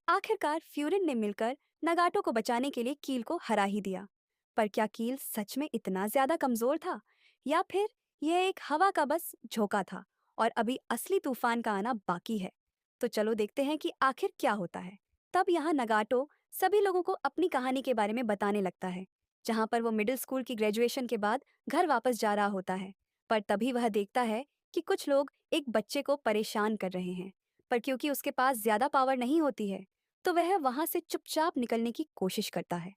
आखिरकार फ्यूरिन ने मिलकर नगाटो को बचाने के लिए कील को हरा ही दिया। पर क्या कील सच में इतना ज्यादा कमजोर था, या फिर यह एक हवा का बस झोंका था और अभी असली तूफान का आना बाकी है? तो चलो देखते हैं कि आखिर क्या होता है। तब यहाँ नगाटो सभी लोगों को अपनी कहानी के बारे में बताने लगता है, जहाँ पर वो मिडिल स्कूल की ग्रेजुएशन के बाद घर वापस जा रहा होता है। पर तभी वह देखता है कि कुछ लोग एक बच्चे को परेशान कर रहे हैं। पर क्योंकि उसके पास ज्यादा पावर नहीं होती है, तो वह वहां से चुपचाप निकलने की कोशिश करता है।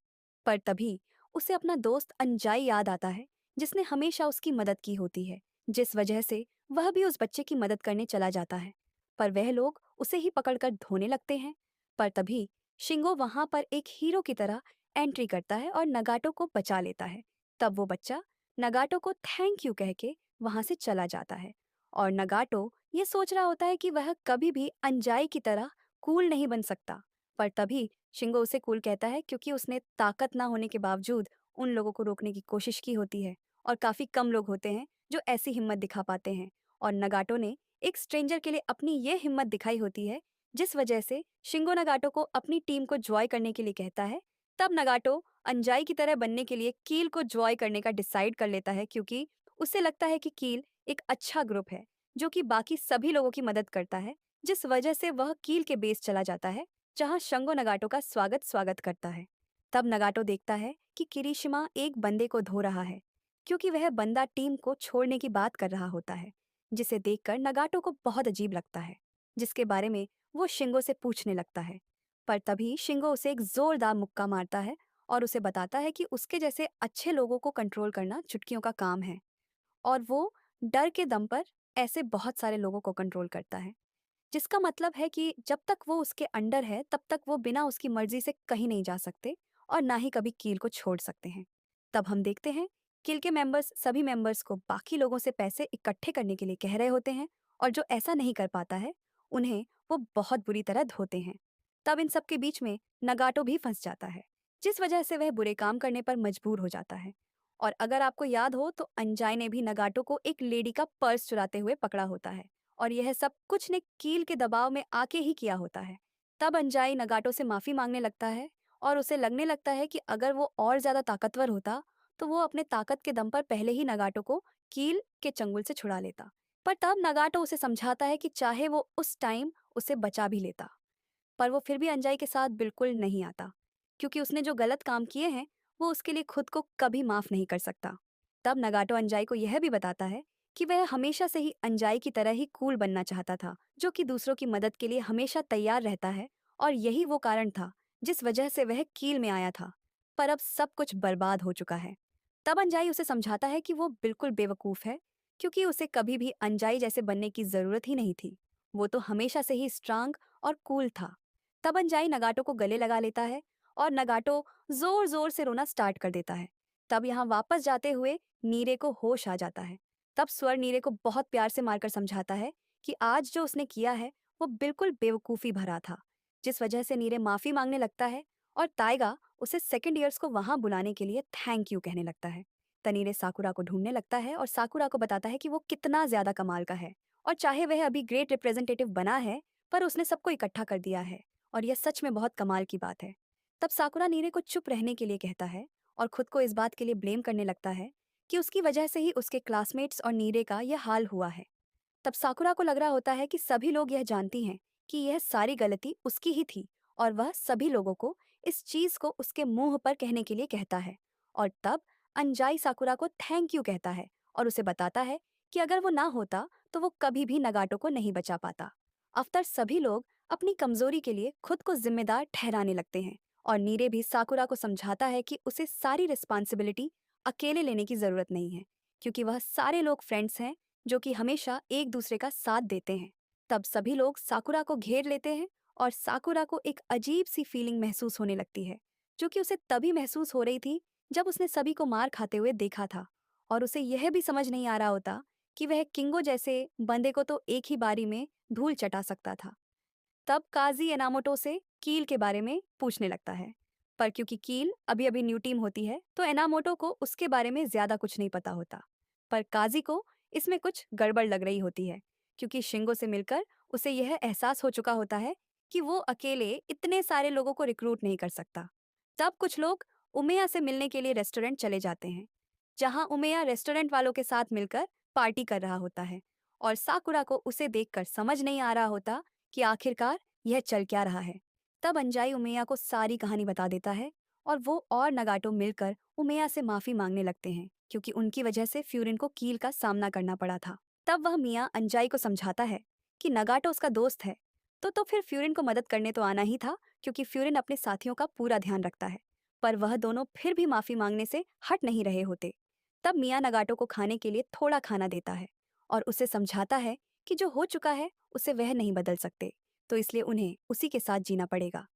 पर तभी उसे अपना दोस्त अंजाई याद आता है, जिसने हमेशा उसकी मदद की होती है, जिस वजह से वह भी उस बच्चे की मदद करने चला जाता है। पर वह लोग उसे ही पकड़कर धोने लगते हैं। पर तभी शिंगो वहां पर एक हीरो की तरह एंट्री करता है और नगाटो को बचा लेता है। तब वो बच्चा नगाटो को थैंक यू कह के वहां से चला जाता है। और नगाटो ये सोच रहा होता है कि वह कभी भी अंजाई की तरह कूल नहीं बन सकता। पर तभी शिंगो उसे कूल कहता है, क्योंकि उसने ताकत ना होने के बावजूद उन लोगों को रोकने की कोशिश की होती है। और काफी कम लोग होते हैं जो ऐसी हिम्मत दिखा पाते हैं। और नगाटो ने एक स्ट्रेंजर के लिए अपनी ये हिम्मत दिखाई होती है, जिस वजह से शिंगो नगाटो को अपनी टीम को ज्वाइन करने के लिए कहता है। तब नगाटो अंजाई की तरह बनने के लिए कील को ज्वाइन करने का डिसाइड कर लेता है, क्योंकि उसे लगता है कि कील एक अच्छा ग्रुप है जो कि बाकी सभी लोगों की मदद करता है। जिस वजह से वह कील के बेस चला जाता है, जहां शंगो नगाटो का स्वागत स्वागत करता है। तब नगाटो देखता है कि किरीशिमा एक बंदे को धो रहा है, क्योंकि वह बंदा टीम को छोड़ने की बात कर रहा होता है, जिसे देखकर नगाटो को बहुत अजीब लगता है, जिसके बारे में वो शिंगो से पूछने लगता है। पर तभी शिंगो उसे एक जोरदार मुक्का मारता है और उसे बताता है कि उसके जैसे अच्छे लोगों को कंट्रोल करना चुटकियों का काम है, और वो डर के दम पर ऐसे बहुत सारे लोगों को कंट्रोल करता है। जिसका मतलब है कि जब तक वो उसके अंडर है, तब तक वो बिना उसकी मर्जी से कहीं नहीं जा सकते और ना ही कभी कील को छोड़ सकते हैं। तब हम देखते हैं कील के मेंबर्स सभी मेंबर्स को बाकी लोगों से पैसे इकट्ठे करने के लिए कह रहे होते हैं, और जो ऐसा नहीं कर पाता है उन्हें वो बहुत बुरी तरह धोते हैं। तब इन सब के बीच में नगाटो भी फंस जाता है, जिस वजह से वह बुरे काम करने पर मजबूर हो जाता है। और अगर आपको याद हो तो अंजाई ने भी नगाटो को एक लेडी का पर्स चुराते हुए पकड़ा होता है, और यह सब कुछ ने कील के दबाव में आके ही किया होता है। तब अंजाई नगाटो से माफी मांगने लगता है, और उसे लगने लगता है कि अगर वो और ज्यादा ताकतवर होता तो वो अपने ताकत के दम पर पहले ही नगाटो को कील के चंगुल से छुड़ा लेता। पर तब नगाटो उसे समझाता है कि चाहे वो उस टाइम उसे बचा भी लेता, पर वो फिर भी अंजाई के साथ बिल्कुल नहीं आता, क्योंकि उसने जो गलत काम किए हैं वो उसके लिए खुद को कभी माफ नहीं कर सकता। तब नगाटो अंजाई को यह भी बताता है कि वह हमेशा से ही अंजाई की तरह ही कूल बनना चाहता था, जो कि दूसरों की मदद के लिए हमेशा तैयार रहता है, और यही वो कारण था जिस वजह से वह कील में आया था। पर अब सब कुछ बर्बाद हो चुका है। तब अंजाई उसे समझाता है कि वो बिल्कुल बेवकूफ है, क्योंकि उसे कभी भी अंजाई जैसे बनने की जरूरत ही नहीं थी। वो तो हमेशा से ही स्ट्रांग और कूल था। तब अंजाई नगाटो को गले लगा लेता है, और नगाटो जोर जोर से रोना स्टार्ट कर देता है। तब यहाँ वापस जाते हुए नीरे को होश आ जाता है। तब स्वर नीरे को बहुत प्यार से मारकर समझाता है कि आज जो उसने किया है वो बिल्कुल बेवकूफ़ी भरा था, जिस वजह से नीरे माफ़ी मांगने लगता है। और ताइगा उसे सेकंड ईयर्स को वहां बुलाने के लिए थैंक यू कहने लगता है। तनीरे साकुरा को ढूंढने लगता है और साकुरा को बताता है कि वो कितना ज़्यादा कमाल का है, और चाहे वह अभी ग्रेट रिप्रेजेंटेटिव बना है, पर उसने सबको इकट्ठा कर दिया है, और यह सच में बहुत कमाल की बात है। तब साकुरा नीरे को चुप रहने के लिए कहता है, और खुद को इस बात के लिए ब्लेम करने लगता है कि उसकी वजह से ही उसके क्लासमेट्स और नीरे का यह हाल हुआ है। तब साकुरा को लग रहा होता है कि सभी लोग यह जानती हैं कि यह सारी गलती उसकी ही थी, और वह सभी लोगों को इस चीज को उसके मुंह पर कहने के लिए कहता है। और तब अंजाई साकुरा को थैंक यू कहता है और उसे बताता है कि अगर वो ना होता तो वो कभी भी नगाटो को नहीं बचा पाता। अफ्तर सभी लोग अपनी कमजोरी के लिए खुद को जिम्मेदार ठहराने लगते हैं, और नीरे भी साकुरा को समझाता है कि उसे सारी रिस्पॉन्सिबिलिटी अकेले लेने की जरूरत नहीं है, क्योंकि वह सारे लोग फ्रेंड्स हैं जो कि हमेशा एक दूसरे का साथ देते हैं। तब सभी लोग साकुरा को घेर लेते हैं, और साकुरा को एक अजीब सी फीलिंग महसूस होने लगती है, जो कि उसे तभी महसूस हो रही थी जब उसने सभी को मार खाते हुए देखा था। और उसे यह भी समझ नहीं आ रहा होता कि वह किंगो जैसे बंदे को तो एक ही बारी में धूल चटा सकता था। तब काजी एनामोटो से कील के बारे में पूछने लगता है, पर क्योंकि कील अभी अभी न्यू टीम होती है तो एनामोटो को उसके बारे में ज्यादा कुछ नहीं पता होता। पर काजी को इसमें कुछ गड़बड़ लग रही होती है, क्योंकि शिंगो से मिलकर उसे यह एहसास हो चुका होता है कि वो अकेले इतने सारे लोगों को रिक्रूट नहीं कर सकता। तब कुछ लोग उमेया से मिलने के लिए रेस्टोरेंट चले जाते हैं, जहां उमेया रेस्टोरेंट वालों के साथ मिलकर पार्टी कर रहा होता है और साकुरा को उसे देखकर समझ नहीं आ रहा होता कि आखिरकार यह चल क्या रहा है। तब अंजाई उमेया को सारी कहानी बता देता है और वो और नगाटो मिलकर उमेया से माफी मांगने लगते हैं, क्योंकि उनकी वजह से फ्यूरिन को कील का सामना करना पड़ा था। तब वह मिया अंजाई को समझाता है कि नगाटो उसका दोस्त है, तो फिर फ्यूरिन को मदद करने तो आना ही था, क्योंकि फ्यूरिन अपने साथियों का पूरा ध्यान रखता है। पर वह दोनों फिर भी माफी मांगने से हट नहीं रहे होते। तब मिया नगाटो को खाने के लिए थोड़ा खाना देता है और उसे समझाता है कि जो हो चुका है उसे वह नहीं बदल सकते, तो इसलिए उन्हें उसी के साथ जीना पड़ेगा।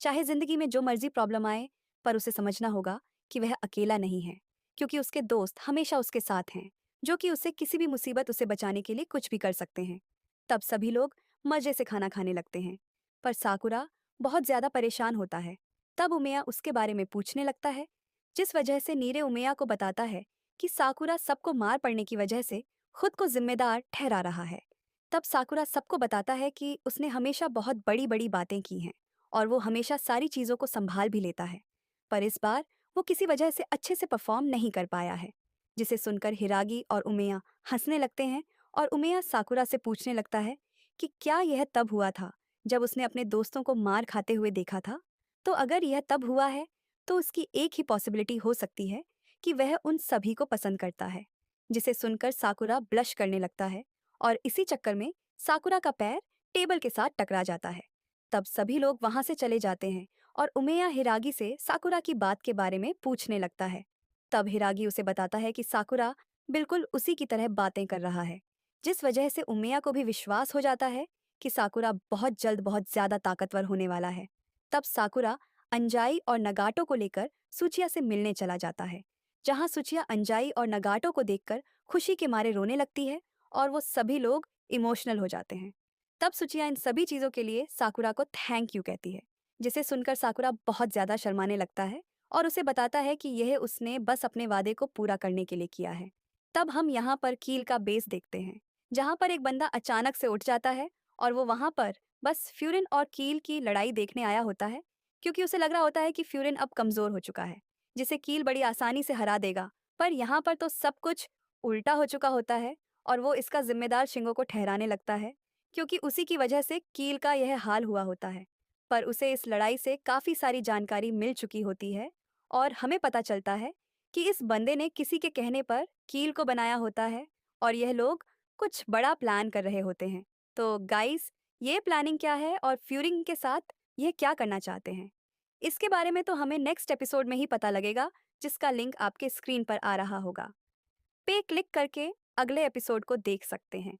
चाहे जिंदगी में जो मर्जी प्रॉब्लम आए, पर उसे समझना होगा कि वह अकेला नहीं है, क्योंकि उसके दोस्त हमेशा उसके साथ हैं, जो कि उसे किसी भी मुसीबत उसे बचाने के लिए कुछ भी कर सकते हैं। तब सभी लोग मजे से खाना खाने लगते हैं, पर साकुरा बहुत ज्यादा परेशान होता है। तब उमेया उसके बारे में पूछने लगता है, जिस वजह से नीरे उमेया को बताता है कि साकुरा सबको मार पड़ने की वजह से खुद को जिम्मेदार ठहरा रहा है। तब साकुरा सबको बताता है कि उसने हमेशा बहुत बड़ी बड़ी बातें की हैं और वो हमेशा सारी चीजों को संभाल भी लेता है, पर इस बार वो किसी वजह से अच्छे से परफॉर्म नहीं कर पाया है। जिसे सुनकर हिरागी और उमेया हंसने लगते हैं और उमेया साकुरा से पूछने लगता है कि क्या यह तब हुआ था जब उसने अपने दोस्तों को मार खाते हुए देखा था। तो अगर यह तब हुआ है, तो उसकी एक ही पॉसिबिलिटी हो सकती है कि वह उन सभी को पसंद करता है। जिसे सुनकर साकुरा ब्लश करने लगता है और इसी चक्कर में साकुरा का पैर टेबल के साथ टकरा जाता है। तब सभी लोग वहां से चले जाते हैं और उमेया हिरागी से साकुरा की बात के बारे में पूछने लगता है। तब हिरागी उसे बताता है कि साकुरा बिल्कुल उसी की तरह बातें कर रहा है, जिस वजह से उमेया को भी विश्वास हो जाता है कि साकुरा बहुत जल्द बहुत ज्यादा ताकतवर होने वाला है। तब साकुरा अंजाई और नगाटो को लेकर सुचिया से मिलने चला जाता है, जहां सुचिया अंजाई और नगाटो को देखकर खुशी के मारे रोने लगती है और वो सभी लोग इमोशनल हो जाते हैं। तब सुचिया इन सभी चीजों के लिए साकुरा को थैंक यू कहती है, जिसे सुनकर साकुरा बहुत ज्यादा शर्माने लगता है और उसे बताता है कि यह उसने बस अपने वादे को पूरा करने के लिए किया है। तब हम यहाँ पर कील का बेस देखते हैं, जहाँ पर एक बंदा अचानक से उठ जाता है और वो वहाँ पर बस फ्यूरिन और कील की लड़ाई देखने आया होता है, क्योंकि उसे लग रहा होता है कि फ्यूरिन अब कमजोर हो चुका है, जिसे कील बड़ी आसानी से हरा देगा। पर यहाँ पर तो सब कुछ उल्टा हो चुका होता है और वो इसका जिम्मेदार शिंगो को ठहराने लगता है, क्योंकि उसी की वजह से कील का यह हाल हुआ होता है। पर उसे इस लड़ाई से काफी सारी जानकारी मिल चुकी होती है और हमें पता चलता है कि इस बंदे ने किसी के कहने पर कील को बनाया होता है और यह लोग कुछ बड़ा प्लान कर रहे होते हैं। तो गाइस, ये प्लानिंग क्या है और फ्यूरिंग के साथ ये क्या करना चाहते हैं, इसके बारे में तो हमें नेक्स्ट एपिसोड में ही पता लगेगा, जिसका लिंक आपके स्क्रीन पर आ रहा होगा। पे क्लिक करके अगले एपिसोड को देख सकते हैं।